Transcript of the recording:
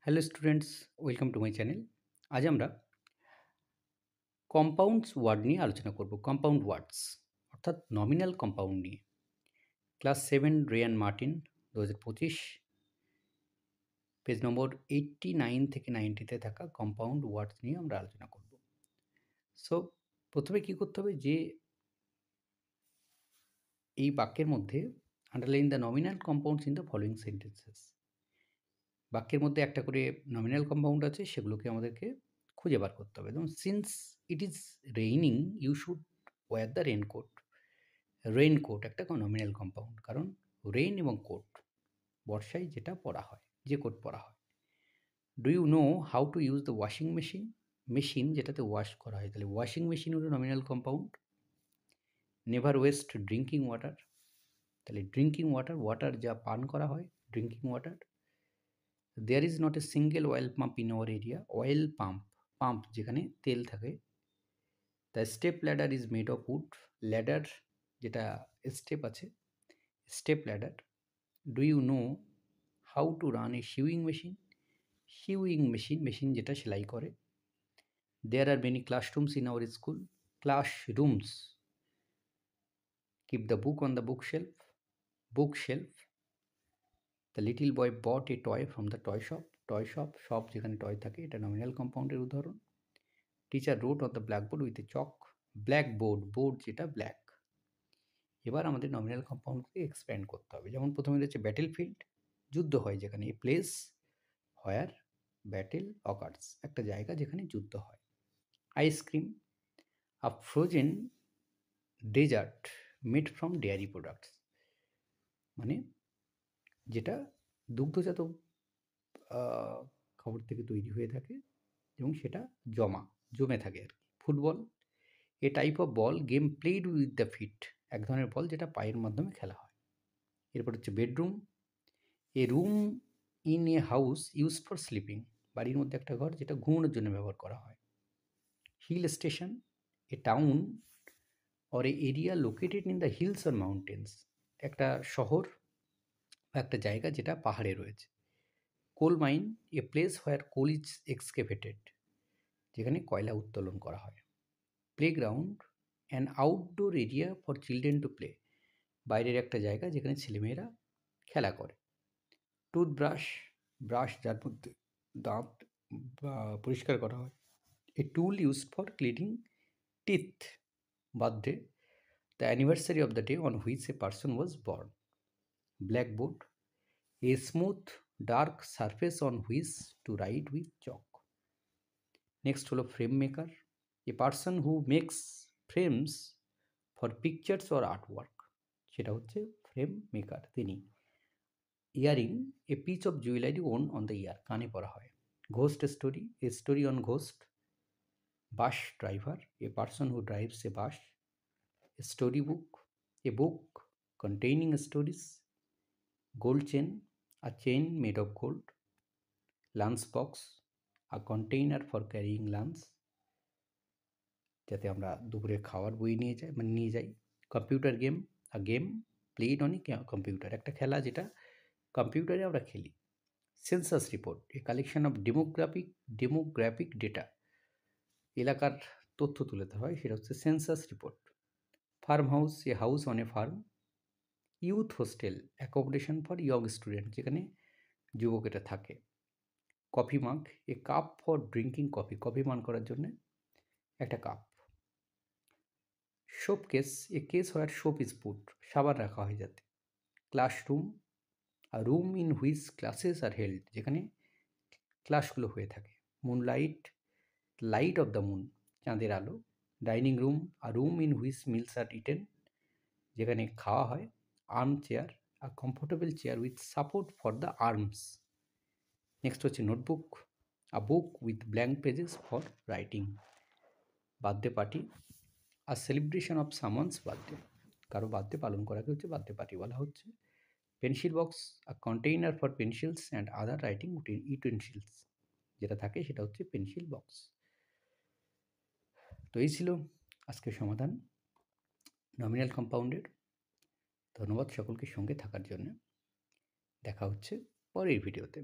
Hello students, welcome to my channel. আজ আমরা compounds word নিয়ে আলোচনা করব। কম্পাউন্ড ওয়ার্ডস অর্থাৎ নমিনাল কম্পাউন্ড নিয়ে। Class 7 Ryan Martin 2025 page number 89 থেকে 90তে থাকা কম্পাউন্ড ওয়ার্ডস নিয়ে আমরা আলোচনা করব। সো প্রথমে কি করতে হবে যে এই বাক্যের মধ্যে underline the nominal compounds in the following sentences. বাক্যের মধ্যে একটা করে নমিনাল কম্পাউন্ড আছে, সেগুলোকে আমাদেরকে খুঁজে বার করতে হবে। যেমন since it is raining you should wear the raincoat. Raincoat একটা নমিনাল কম্পাউন্ড, কারণ রেইন এবং কোট বর্ষায় যেটা পরা হয়, যে কোট পরা হয়। Do you know how to use the washing machine. Machine যেটাতে ওয়াশ করা হয়, তাহলে ওয়াশিং মেশিন হলো nominal compound. Never waste drinking water, তাহলে ড্রিঙ্কিং ওয়াটার, ওয়াটার যা পান করা হয়, drinking water. There is not a single oil pump in our area. Oil pump, pump যেখানে তেল থাকে। The step ladder is made of wood. Ladder যেটা step আছে, step ladder. Do you know how to run a sewing machine. Sewing machine, machine যেটা সেলাই করে। There are many classrooms in our school. Classrooms. Keep the book on the bookshelf. Bookshelf. The little boy bought a toy from the toy shop. Toy shop, shop যেখানে toy থাকে, এটা nominal কম্পাউন্ডের উদাহরণ। Teacher wrote on the blackboard with a chalk. Blackboard, board যেটা black. এবার আমাদের nominal কম্পাউন্ডকে expand করতে হবে। যেমন প্রথমে রয়েছে ব্যাটেল ফিল্ড, যুদ্ধ হয় যেখানে। A place where battle occurs, একটা জায়গা যেখানে যুদ্ধ হয়। Ice cream, a frozen dessert made from dairy products, মানে যেটা দুগ্ধজাত খাবার থেকে তৈরি হয়ে থাকে এবং সেটা জমে থাকে আর কি। Football, a type of ball game played with the feet, এক ধরনের বল যেটা পায়ের মাধ্যমে খেলা হয়। এরপর হচ্ছে bedroom, A room in a house used for sleeping, বাড়ির মধ্যে একটা ঘর যেটা ঘুমানোর জন্য ব্যবহার করা হয়। Hill station, a town or a area located in the hills or mountains, একটা শহর বা একটা জায়গা যেটা পাহাড়ে রয়েছে। Coal mine, a place where coal is excavated, যেখানে কয়লা উত্তোলন করা হয়। Playground, an outdoor area for children to play, বাইরের একটা জায়গা যেখানে ছেলেমেয়েরা খেলা করে। টুথব্রাশ, ব্রাশ যার মধ্যে দাঁত পরিষ্কার করা হয়। A tool used for cleaning teeth. Birthday, the anniversary of the day on which a person was born. Blackboard, a smooth dark surface on which to write with chalk. Next হলো frame maker, a person who makes frames for pictures or artwork, সেটা হচ্ছে frame maker তিনি। Earring, a piece of jewellery worn on the ear, কানে পরা হয়। Ghost story, a story on ghost. Bus driver, A person who drives A bus. Story book, A book containing stories. Gold chain, a chain made of gold. Lunch box, a container for carrying lunch, যাতে আমরা দুপুরে খাওয়ার বই নিয়ে যাই। Computer game, a game played on a computer, একটা খেলা যেটা কম্পিউটারে আমরা খেলি। Census report, a collection of demographic data, এলাকার তথ্য তুলে ধরা হয়, সেটা হচ্ছে census report. Farm house, a house on a farm. Youth hostel, accommodation for young student, যেখানে যুবকেরা থাকে। Coffee mug, a cup for drinking coffee, coffee পান করার জন্য একটা cup. Soap case, a case where soap is put, সাবান রাখা হয় যাতে। Classroom, a room in which classes are held, যেখানে ক্লাসগুলো হয়ে থাকে। Moonlight, light of the moon, চাঁদের আলো। Dining room, a room in which meals are eaten, যেখানে খাওয়া হয়। Armchair, a comfortable chair with support for the arms. Next হচ্ছে notebook, a book with blank pages for writing. Birthday party, or celebration of someone's birthday, কারো birthday পালন করাকে হচ্ছে birthday party বলা হচ্ছে। Pencil box, a container for pencils and other writing utensils, যেটা থাকে সেটা হচ্ছে পেন্সিল বক্স। তো এই ছিল আজকের সমাধান নমিনাল কম্পাউন্ডের। ধন্যবাদ সকলকে সঙ্গে থাকার জন্য। দেখা হচ্ছে পরের ভিডিওতে।